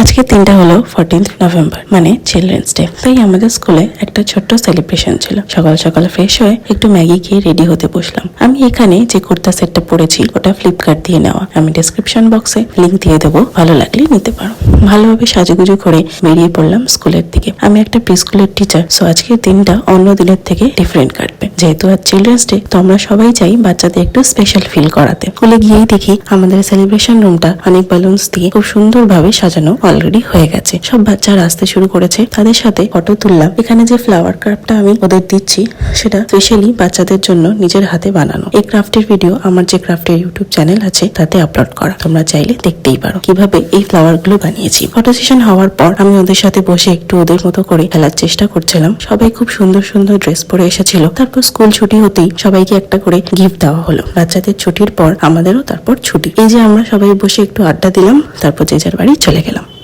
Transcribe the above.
আজকে দিনটা হলো 14th নভেম্বর, মানে চিলড্রেন্স ডে। তাই আমাদের স্কুলে একটা ছোট্ট সেলিব্রেশন ছিল। সকাল সকাল ফ্রেশ হয়ে একটু ম্যাগি খেয়ে রেডি হতে বসলাম। আমি এখানে যে কুর্তা সেটটা পরেছি ওটা ফ্লিপকার্ট দিয়ে নেওয়া। আমি ডেসক্রিপশন বক্সে লিংক দিয়ে দেবো, ভালো লাগলে নিতে পারো। ভালোভাবে সাজুগুজু করে বেরিয়ে পড়লাম স্কুলের দিকে। আমি একটা প্রি স্কুলের টিচার, সো আজকের দিনটা অন্য দিনের থেকে ডিফারেন্ট কাটবে। যেহেতু আজ চিলড্রেন্স ডে, তো আমরা সবাই চাই বাচ্চাদের একটু স্পেশাল ফিল করাতে। স্কুলে গিয়েই দেখি আমাদের সেলিব্রেশন রুমটা অনেক বালুনস দিয়ে খুব সুন্দরভাবে সাজানো অলরেডি হয়ে গেছে। সব বাচ্চারা আসতে শুরু করেছে, তাদের সাথে ফটো তুললাম। এখানে যে ফ্লাওয়ার ক্রাফটটা আমি ওদের দিচ্ছি সেটা স্পেশালি বাচ্চাদের জন্য নিজের হাতে বানানো। এই ক্রাফটের ভিডিও আমার যে ক্রাফটের ইউটিউব চ্যানেল আছে তাতে আপলোড করা, তোমরা চাইলে দেখতেই পারো কিভাবে এই ফ্লাওয়ার গুলো বানিয়েছি। ফটো সেশন হওয়ার পর আমি ওদের সাথে বসে একটু ওদের মতো করে খেলার চেষ্টা করছিলাম। সবাই খুব সুন্দর সুন্দর ড্রেস পরে এসেছিল। তারপর স্কুল ছুটি হতেই সবাইকে একটা করে গিফট দেওয়া হলো। বাচ্চাদের ছুটির পর আমাদেরও তারপর ছুটি। এই যে আমরা সবাই বসে একটু আড্ডা দিলাম, তারপর যে যার বাড়ি চলে গেলাম।